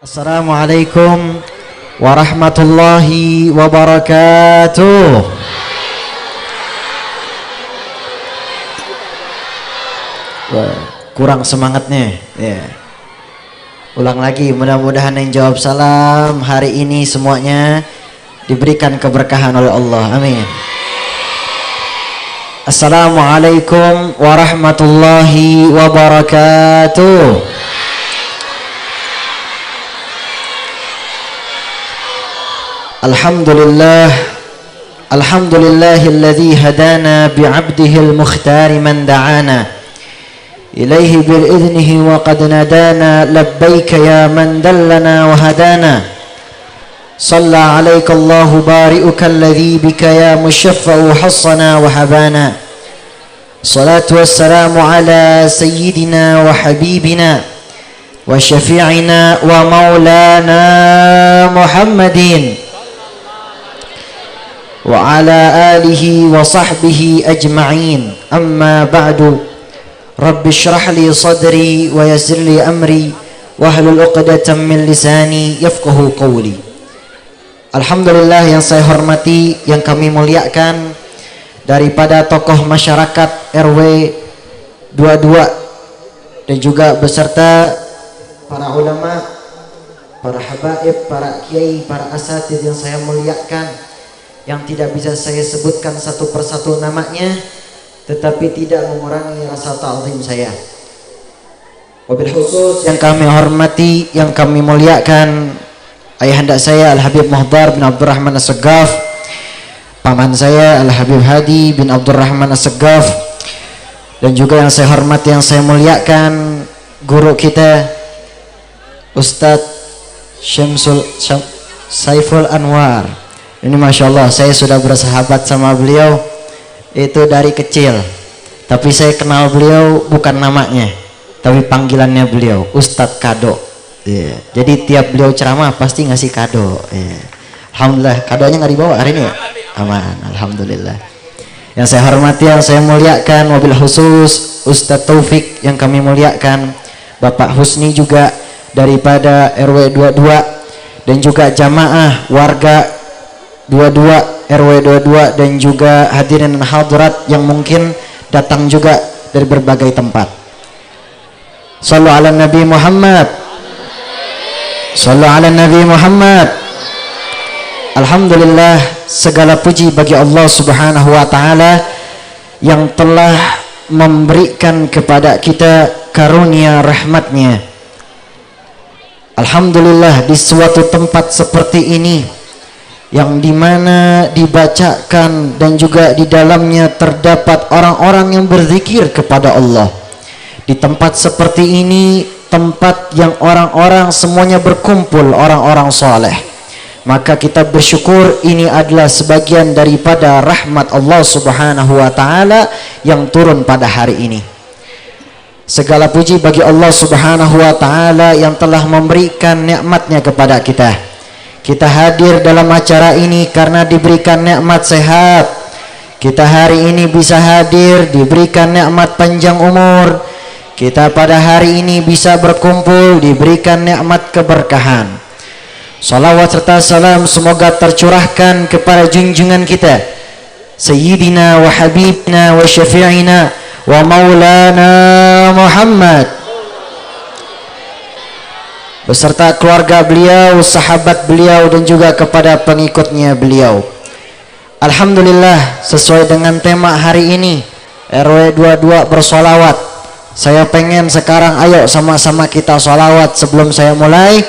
Assalamualaikum warahmatullahi wabarakatuh. Wah, kurang semangatnya ya. Ulang lagi, mudah-mudahan yang jawab salam hari ini semuanya diberikan keberkahan oleh Allah. Amin. Assalamualaikum warahmatullahi wabarakatuh. Alhamdulillah, alhamdulillahilladzi hadana bi'abdihil mukhtar man da'ana ilaihi bil idnihi wa qad nadana labbaika ya man dallana wa hadana salla alaika Allahu bari'uka alladzi bika ya mushaffa'u hassana wa habana salatu wassalamu ala sayyidina wa habibina wa syafi'ina wa maulana Muhammadin wa ala alihi wa sahbihi ajma'in. Amma ba'du. Rabbi syrah li sadri wa yassir li amri wahlul 'uqdatam min lisani yafqahu qawli. Alhamdulillah yang saya hormati, yang kami muliakan, daripada tokoh masyarakat RW 22 dan juga beserta para ulama, para habaib, para kiai, para asatidz yang saya muliakan, yang tidak bisa saya sebutkan satu persatu namanya, tetapi tidak mengurangi rasa ta'zim saya. Wabil khusus yang kami hormati, yang kami muliakan, ayahanda saya Al-Habib Muhdar bin Abdurrahman As-Saggaf, paman saya Al-Habib Hadi bin Abdurrahman As-Saggaf, dan juga yang saya hormati, yang saya muliakan, guru kita Ustadz Saiful Anwar. Ini Masya Allah, saya sudah bersahabat sama beliau itu dari kecil, tapi saya kenal beliau bukan namanya, tapi panggilannya beliau Ustadz Kado. Jadi tiap beliau ceramah pasti ngasih kado. Alhamdulillah, kadonya nggak dibawa hari ini ya? Aman, Alhamdulillah. Yang saya hormati, yang saya muliakan, wabil khusus Ustadz Taufik yang kami muliakan, Bapak Husni juga daripada RW 22, dan juga jamaah warga 22 RW 22, dan juga hadirin dan hadirat yang mungkin datang juga dari berbagai tempat. Shallu ala Nabi Muhammad. Shallu ala Nabi Muhammad. Alhamdulillah, segala puji bagi Allah Subhanahu wa taala yang telah memberikan kepada kita karunia rahmatnya. Alhamdulillah, di suatu tempat seperti ini yang dimana dibacakan dan juga di dalamnya terdapat orang-orang yang berzikir kepada Allah. Di tempat seperti ini, tempat yang orang-orang semuanya berkumpul, orang-orang soleh, maka kita bersyukur ini adalah sebagian daripada rahmat Allah Subhanahu wa ta'ala yang turun pada hari ini. Segala puji bagi Allah Subhanahu wa ta'ala yang telah memberikan nikmatnya kepada kita. Kita hadir dalam acara ini karena diberikan nikmat sehat. Kita hari ini bisa hadir diberikan nikmat panjang umur. Kita pada hari ini bisa berkumpul diberikan nikmat keberkahan. Salawat serta salam semoga tercurahkan kepada junjungan kita Sayyidina wa Habibna wa Syafi'ina wa Maulana Muhammad, beserta keluarga beliau, sahabat beliau, dan juga kepada pengikutnya beliau. Alhamdulillah, sesuai dengan tema hari ini RW 22 bersolawat. Saya pengen sekarang ayo sama-sama kita solawat sebelum saya mulai,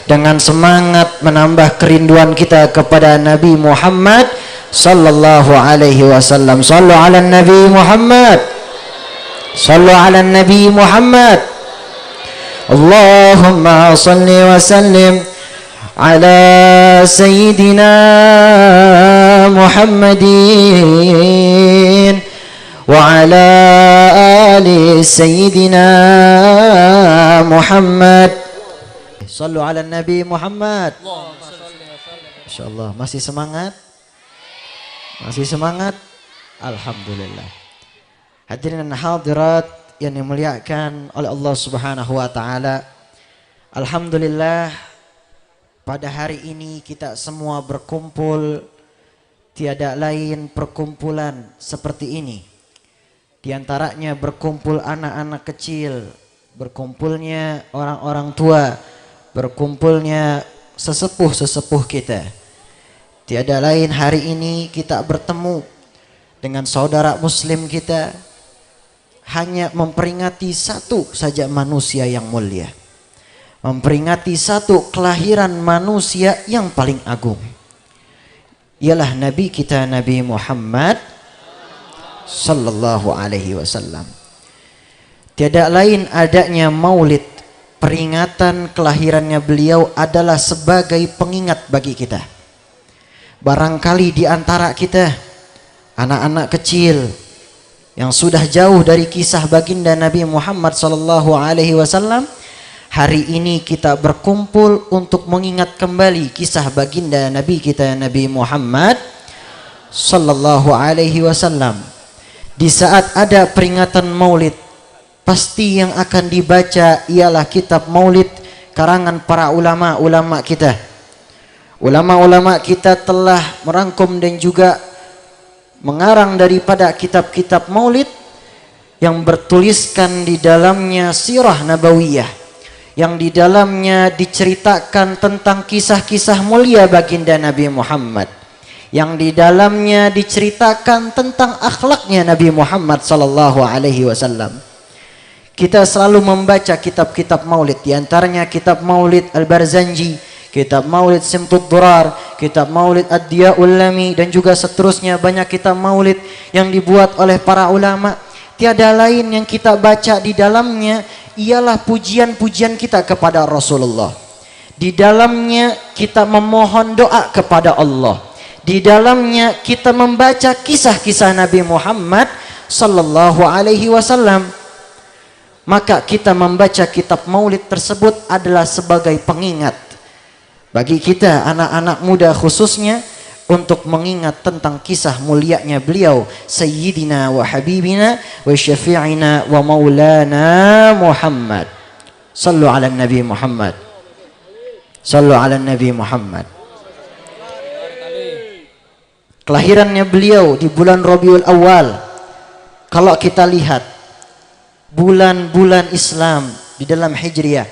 dengan semangat menambah kerinduan kita kepada Nabi Muhammad sallallahu alaihi wasallam. Sallu ala Nabi Muhammad. Sallu ala Nabi Muhammad. Allahumma salli wa sallim ala Sayyidina Muhammadin wa ala ali Sayyidina Muhammad. Sallu ala Nabi Muhammad. InsyaAllah masih semangat? Masih semangat? Alhamdulillah. Hadirin dan hadirat yang dimuliakan oleh Allah Subhanahu wa taala. Alhamdulillah, Pada hari ini kita semua berkumpul, tiada lain perkumpulan seperti ini. Di antaranya berkumpul anak-anak kecil, berkumpulnya orang-orang tua, berkumpulnya sesepuh-sesepuh kita. Tiada lain hari ini kita bertemu dengan saudara muslim kita, hanya memperingati satu saja manusia yang mulia, memperingati satu kelahiran manusia yang paling agung, ialah Nabi kita Nabi Muhammad sallallahu alaihi wasallam. Tiada lain adanya maulid, peringatan kelahirannya beliau adalah sebagai pengingat bagi kita. Barangkali di antara kita anak-anak kecil yang sudah jauh dari kisah baginda Nabi Muhammad sallallahu alaihi wasallam, hari ini kita berkumpul untuk mengingat kembali kisah baginda Nabi kita Nabi Muhammad sallallahu alaihi wasallam. Di saat ada peringatan Maulid, pasti yang akan dibaca ialah kitab Maulid karangan para ulama-ulama kita. Ulama-ulama kita telah merangkum dan juga mengarang daripada kitab-kitab Maulid yang bertuliskan di dalamnya sirah nabawiyah, yang di dalamnya diceritakan tentang kisah-kisah mulia baginda Nabi Muhammad, yang di dalamnya diceritakan tentang akhlaknya Nabi Muhammad sallallahu alaihi wasallam. Kita selalu membaca kitab-kitab Maulid, di antaranya kitab Maulid Al-Barzanji, kitab Maulid Simtud Durar, kitab Maulid Ad-Diya'ul Lami, dan juga seterusnya. Banyak kitab Maulid yang dibuat oleh para ulama. Tiada lain yang kita baca di dalamnya ialah pujian-pujian kita kepada Rasulullah. Di dalamnya kita memohon doa kepada Allah. Di dalamnya kita membaca kisah-kisah Nabi Muhammad sallallahu alaihi wasallam. Maka kita membaca kitab Maulid tersebut adalah sebagai pengingat bagi kita anak-anak muda khususnya, untuk mengingat tentang kisah mulianya beliau Sayyidina wa Habibina wa Syafi'ina wa Maulana Muhammad. Sallu ala Nabi Muhammad. Sallu ala Nabi Muhammad. Kelahirannya beliau di bulan Rabiul Awal. Kalau kita lihat bulan-bulan Islam di dalam Hijriah,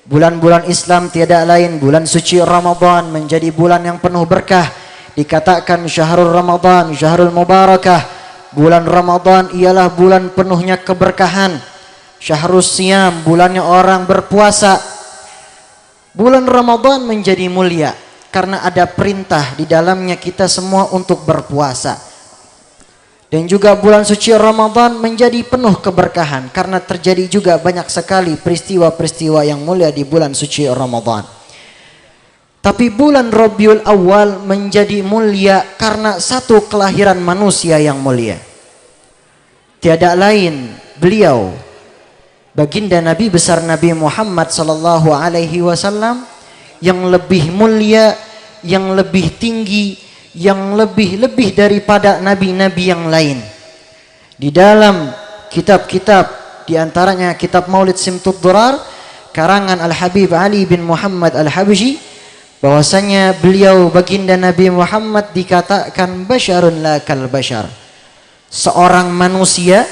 bulan-bulan Islam tiada lain bulan suci Ramadan, menjadi bulan yang penuh berkah. Dikatakan syahrul Ramadan, syahrul mubarakah. Bulan Ramadan ialah bulan penuhnya keberkahan. Syahrul Siyam, bulannya orang berpuasa. Bulan Ramadan menjadi mulia karena ada perintah di dalamnya kita semua untuk berpuasa. Dan juga bulan suci Ramadan menjadi penuh keberkahan karena terjadi juga banyak sekali peristiwa-peristiwa yang mulia di bulan suci Ramadan. Tapi bulan Rabiul Awal menjadi mulia karena satu kelahiran manusia yang mulia. Tiada lain beliau, baginda Nabi besar Nabi Muhammad sallallahu alaihi wasallam, yang lebih mulia, yang lebih tinggi, yang lebih daripada nabi-nabi yang lain. Di dalam kitab-kitab, di antaranya kitab Maulid Simtud Durar karangan Al-Habib Ali bin Muhammad Al-Habsyi, bahwasanya beliau baginda Nabi Muhammad dikatakan basyarun la kal basyar, seorang manusia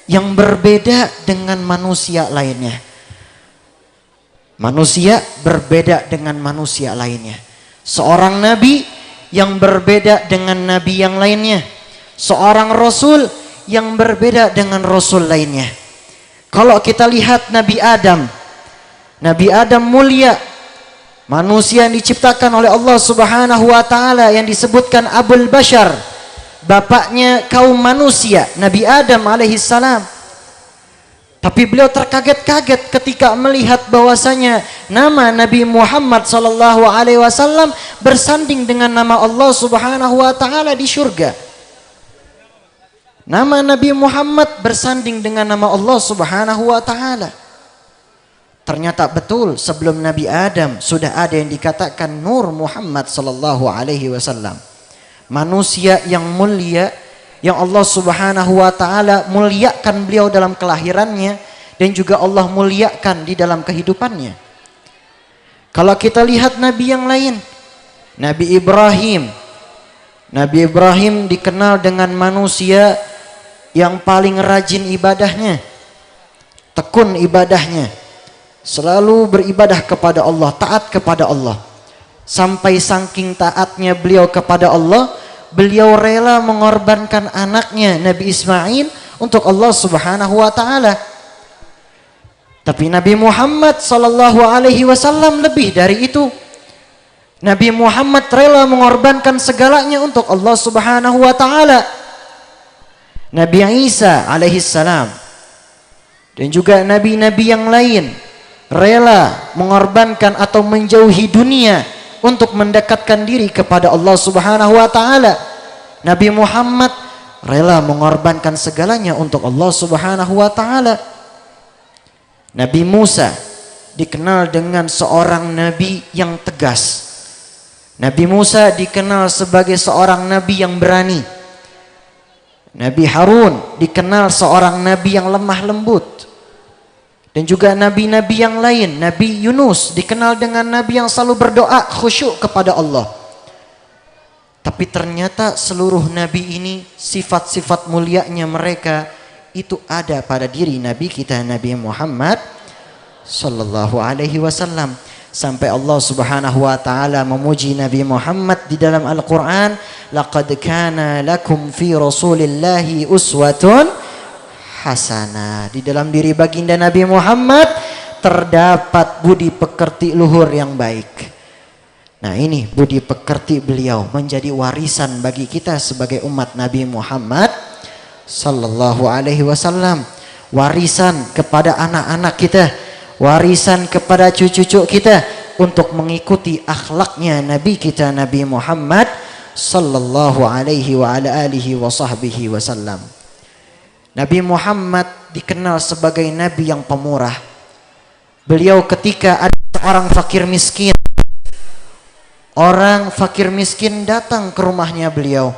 yang berbeda dengan manusia lainnya. Manusia berbeda dengan manusia lainnya. Seorang nabi yang berbeda dengan nabi yang lainnya. Seorang rasul yang berbeda dengan rasul lainnya. Kalau kita lihat Nabi Adam, Nabi Adam mulia, manusia yang diciptakan oleh Allah Subhanahu wa taala, yang disebutkan Abul Bashar, bapaknya kaum manusia, Nabi Adam alaihi salam. Tapi beliau terkaget-kaget ketika melihat bahwasanya nama Nabi Muhammad sallallahu alaihi wasallam bersanding dengan nama Allah Subhanahu wa taala di surga. Nama Nabi Muhammad bersanding dengan nama Allah Subhanahu wa taala. Ternyata betul sebelum Nabi Adam sudah ada yang dikatakan Nur Muhammad sallallahu alaihi wasallam. Manusia yang mulia, yang Allah Subhanahu wa taala muliakan beliau dalam kelahirannya dan juga Allah muliakan di dalam kehidupannya. Kalau kita lihat nabi yang lain, Nabi Ibrahim. Nabi Ibrahim dikenal dengan manusia yang paling rajin ibadahnya, tekun ibadahnya, selalu beribadah kepada Allah, taat kepada Allah. Sampai saking taatnya beliau kepada Allah, beliau rela mengorbankan anaknya Nabi Ismail untuk Allah Subhanahu wa taala. Tapi Nabi Muhammad sallallahu alaihi wasallam lebih dari itu. Nabi Muhammad rela mengorbankan segalanya untuk Allah Subhanahu wa taala. Nabi Isa alaihi salam dan juga nabi-nabi yang lain rela mengorbankan atau menjauhi dunia untuk mendekatkan diri kepada Allah Subhanahu wa taala. Nabi Muhammad rela mengorbankan segalanya untuk Allah Subhanahu wa taala. Nabi Musa dikenal dengan seorang nabi yang tegas. Nabi Musa dikenal sebagai seorang nabi yang berani. Nabi Harun dikenal seorang nabi yang lemah lembut. Dan juga nabi-nabi yang lain. Nabi Yunus dikenal dengan nabi yang selalu berdoa khusyuk kepada Allah. Tapi ternyata seluruh nabi ini, sifat-sifat mulianya mereka itu ada pada diri Nabi kita, Nabi Muhammad sallallahu alaihi wasallam. Sampai Allah Subhanahu wa taala memuji Nabi Muhammad di dalam Al-Qur'an, laqad kana lakum fi rasulillahi uswatun hasanah. Di dalam diri baginda Nabi Muhammad terdapat budi pekerti luhur yang baik. Nah, ini budi pekerti beliau menjadi warisan bagi kita sebagai umat Nabi Muhammad sallallahu alaihi wasallam. Warisan kepada anak-anak kita, warisan kepada cucu-cucu kita untuk mengikuti akhlaknya Nabi kita Nabi Muhammad sallallahu alaihi wa ala alihi wa sahbihi wasallam. Nabi Muhammad dikenal sebagai nabi yang pemurah. Beliau ketika ada orang fakir miskin, orang fakir miskin datang ke rumahnya beliau,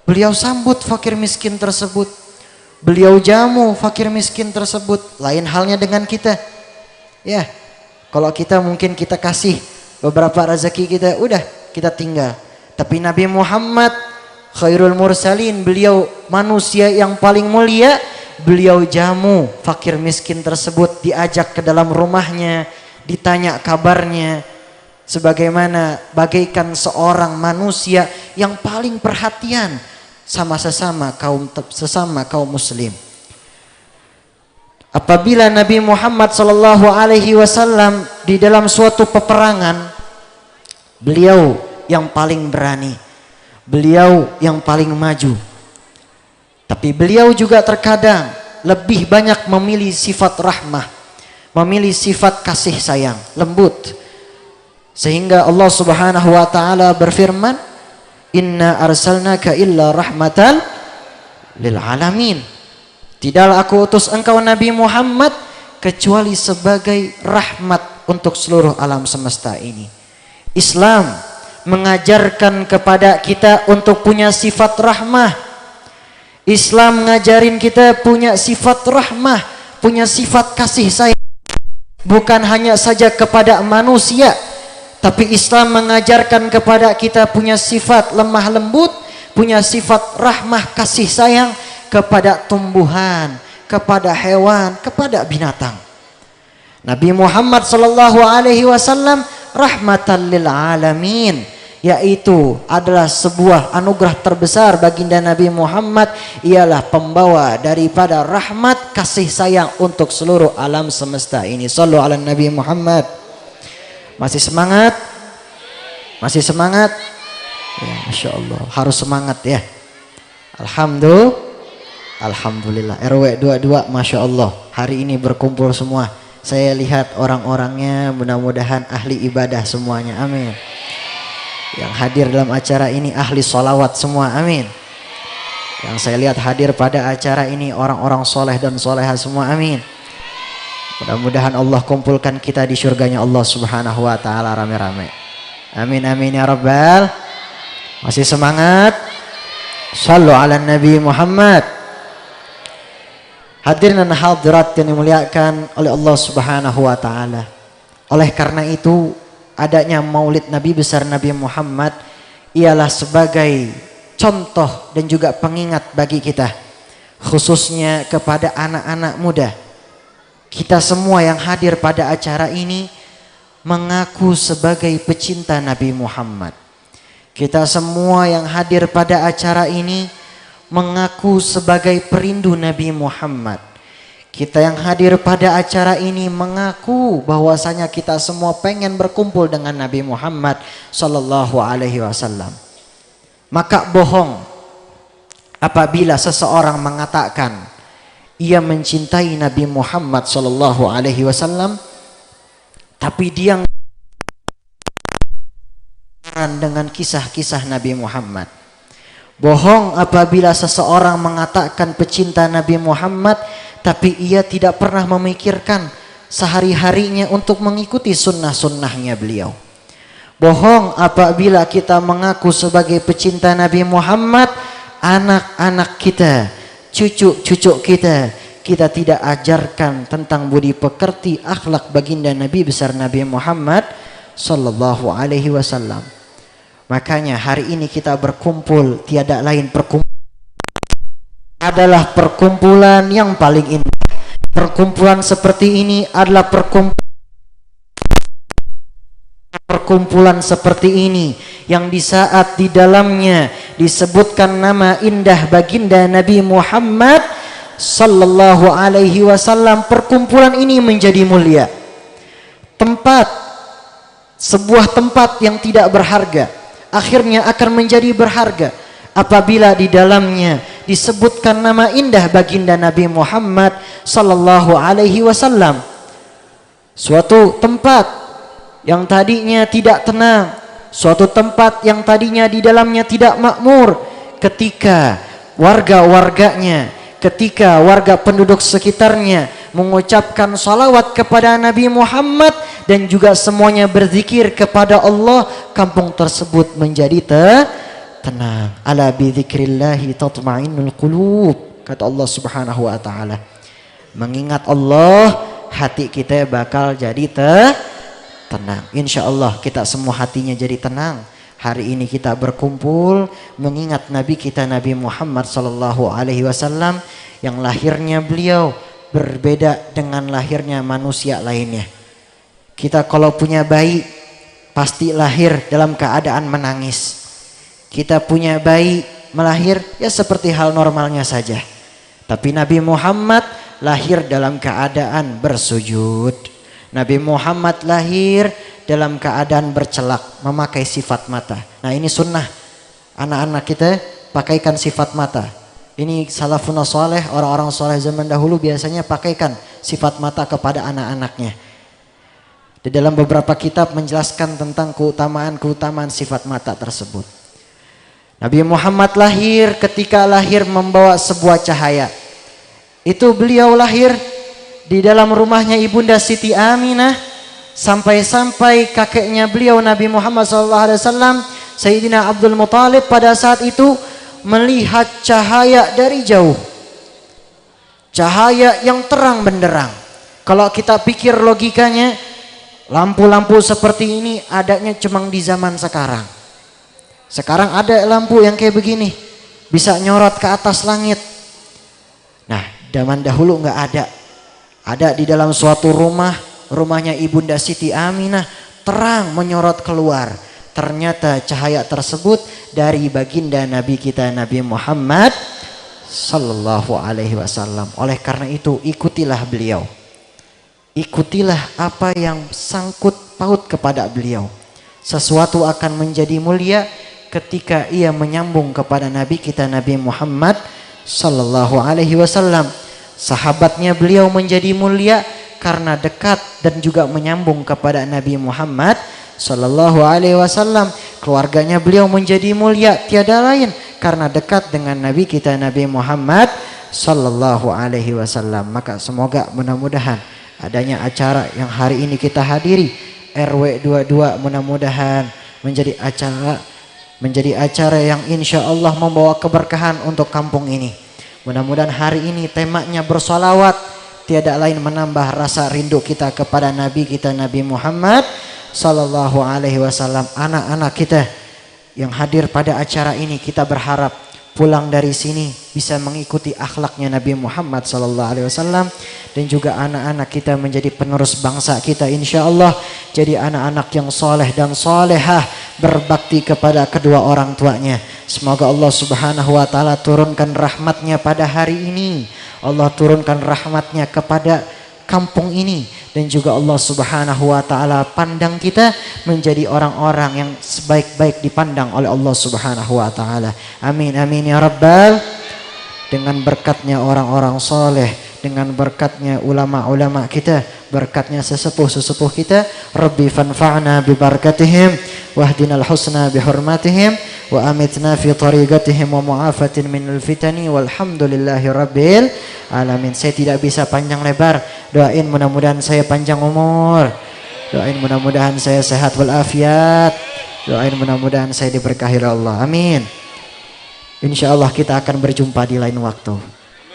beliau sambut fakir miskin tersebut, beliau jamu fakir miskin tersebut. Lain halnya dengan kita, ya. Kalau kita mungkin kita kasih beberapa rezeki kita, udah kita tinggal. Tapi Nabi Muhammad khairul mursalin, beliau manusia yang paling mulia, beliau jamu fakir miskin tersebut, diajak ke dalam rumahnya, ditanya kabarnya, sebagaimana bagaikan seorang manusia yang paling perhatian sama sesama kaum muslim. Apabila Nabi Muhammad sallallahu alaihi wasallam di dalam suatu peperangan, beliau yang paling berani, beliau yang paling maju. Tapi beliau juga terkadang lebih banyak memilih sifat rahmah, memilih sifat kasih sayang, lembut. Sehingga Allah Subhanahu wa taala berfirman, "Inna arsalnaka illa rahmatan lil alamin." Tidaklah aku utus engkau Nabi Muhammad kecuali sebagai rahmat untuk seluruh alam semesta ini. Islam mengajarkan kepada kita untuk punya sifat rahmah. Islam ngajarin kita punya sifat rahmah, punya sifat kasih sayang. Bukan hanya saja kepada manusia, tapi Islam mengajarkan kepada kita punya sifat lemah lembut, punya sifat rahmah kasih sayang kepada tumbuhan, kepada hewan, kepada binatang. Nabi Muhammad sallallahu alaihi wasallam rahmatan lil alamin, yaitu adalah sebuah anugerah terbesar baginda Nabi Muhammad, ialah pembawa daripada rahmat kasih sayang untuk seluruh alam semesta ini. Shallu ala Nabi Muhammad. Masih semangat? Masih semangat? Ya, Masya Allah, harus semangat ya. Alhamdulillah. RW 22 Masya Allah hari ini berkumpul semua. Saya lihat orang-orangnya mudah-mudahan ahli ibadah semuanya, amin. Yang hadir dalam acara ini ahli sholawat semua, amin. Yang saya lihat hadir pada acara ini orang-orang soleh dan soleha semua, amin. Mudah-mudahan Allah kumpulkan kita di surganya Allah Subhanahu wa ta'ala rame-rame, amin amin ya rabbal. Masih semangat? Shallu ala Nabi Muhammad. Hadirin dan hadirat yang dimuliakan oleh Allah Subhanahu wa ta'ala. Oleh karena itu adanya maulid Nabi besar Nabi Muhammad ialah sebagai contoh dan juga pengingat bagi kita, khususnya kepada anak-anak muda. Kita semua yang hadir pada acara ini mengaku sebagai pecinta Nabi Muhammad. Kita semua yang hadir pada acara ini mengaku sebagai perindu Nabi Muhammad. Kita yang hadir pada acara ini mengaku bahwasanya kita semua pengen berkumpul dengan Nabi Muhammad sallallahu alaihi wasallam. Maka bohong apabila seseorang mengatakan ia mencintai Nabi Muhammad sallallahu alaihi wasallam tapi dia dengan kisah-kisah Nabi Muhammad. Bohong apabila seseorang mengatakan pecinta Nabi Muhammad tapi ia tidak pernah memikirkan sehari-harinya untuk mengikuti sunnah-sunnahnya beliau. Bohong apabila kita mengaku sebagai pecinta Nabi Muhammad, anak-anak kita, cucu-cucu kita tidak ajarkan tentang budi pekerti, akhlak baginda Nabi besar Nabi Muhammad sallallahu alaihi wasallam. Makanya hari ini kita berkumpul tiada lain adalah perkumpulan yang paling indah. Perkumpulan seperti ini adalah perkumpulan seperti ini yang di saat di dalamnya disebutkan nama indah baginda Nabi Muhammad sallallahu alaihi wasallam, perkumpulan ini menjadi mulia. Sebuah tempat yang tidak berharga akhirnya akan menjadi berharga apabila di dalamnya disebutkan nama indah baginda Nabi Muhammad sallallahu alaihi wasallam. Suatu tempat yang tadinya tidak tenang, suatu tempat yang tadinya di dalamnya tidak makmur, ketika warga-warganya, ketika warga penduduk sekitarnya mengucapkan salawat kepada Nabi Muhammad dan juga semuanya berzikir kepada Allah, kampung tersebut menjadi tenang. Ala bi dzikrillahi tatma'innul qulub, kata Allah Subhanahu wa taala. Mengingat Allah, hati kita bakal jadi tenang. Insyaallah kita semua hatinya jadi tenang. Hari ini kita berkumpul mengingat Nabi kita Nabi Muhammad sallallahu alaihi wasallam yang lahirnya beliau berbeda dengan lahirnya manusia lainnya. Kita kalau punya bayi pasti lahir dalam keadaan menangis. Kita punya bayi melahir ya seperti hal normalnya saja. Tapi Nabi Muhammad lahir dalam keadaan bersujud. Nabi Muhammad lahir dalam keadaan bercelak, memakai sifat mata. Nah ini sunnah, anak-anak kita pakaikan sifat mata. Ini salafun saleh, orang-orang saleh zaman dahulu biasanya pakaikan sifat mata kepada anak-anaknya. Di dalam beberapa kitab menjelaskan tentang keutamaan sifat mata tersebut. Nabi Muhammad lahir, ketika lahir membawa sebuah cahaya. Itu beliau lahir di dalam rumahnya Ibunda Siti Aminah, sampai-sampai kakeknya beliau Nabi Muhammad SAW, Sayyidina Abdul Muthalib pada saat itu melihat cahaya dari jauh. Cahaya yang terang benderang. Kalau kita pikir logikanya, lampu-lampu seperti ini adanya cuma di zaman sekarang. Sekarang ada lampu yang kayak begini, bisa nyorot ke atas langit. Nah, zaman dahulu nggak ada. Ada di dalam suatu rumahnya Ibunda Siti Aminah, terang menyorot keluar. Ternyata cahaya tersebut dari baginda Nabi kita Nabi Muhammad sallallahu alaihi wasallam. Oleh karena itu ikutilah beliau. Ikutilah apa yang sangkut paut kepada beliau. Sesuatu akan menjadi mulia ketika ia menyambung kepada Nabi kita Nabi Muhammad sallallahu alaihi wasallam. Sahabatnya beliau menjadi mulia karena dekat dan juga menyambung kepada Nabi Muhammad sallallahu alaihi wasallam. Keluarganya beliau menjadi mulia tiada lain karena dekat dengan Nabi kita Nabi Muhammad sallallahu alaihi wasallam. Maka semoga mudah-mudahan adanya acara yang hari ini kita hadiri RW 22 mudah-mudahan menjadi acara yang insya Allah membawa keberkahan untuk kampung ini. Mudah-mudahan hari ini temanya bersolawat, tiada lain menambah rasa rindu kita kepada Nabi kita Nabi Muhammad sallallahu alaihi wasallam. Anak-anak kita yang hadir pada acara ini, kita berharap pulang dari sini bisa mengikuti akhlaknya Nabi Muhammad sallallahu alaihi wasallam, dan juga anak-anak kita menjadi penerus bangsa kita insyaallah, jadi anak-anak yang soleh dan solehah, berbakti kepada kedua orang tuanya. Semoga Allah Subhanahu wa taala turunkan rahmatnya pada hari ini, Allah turunkan rahmatnya kepada kampung ini, dan juga Allah Subhanahu wa taala pandang kita menjadi orang-orang yang sebaik-baik dipandang oleh Allah Subhanahu wa taala. Amin amin ya rabbal. Dengan berkatnya orang-orang soleh, dengan berkatnya ulama-ulama kita, berkatnya sesepuh-sesepuh kita, Rabbi fanfa'na bi barakatihim wahdinal husna bi hurmatihim wa amitna fi tariqatihim wa mu'afatin minal fitani walhamdulillahi rabbil alamin. Saya tidak bisa panjang lebar, doain mudah-mudahan saya panjang umur, doain mudah-mudahan saya sehat walafiat, doain mudah-mudahan saya diberkahi Allah, amin. Insyaallah kita akan berjumpa di lain waktu,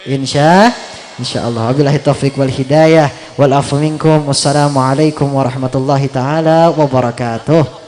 insyaallah. Wabillahi taufiq wal hidayah wal afu minkum. Wassalamualaikum warahmatullahi taala wabarakatuh.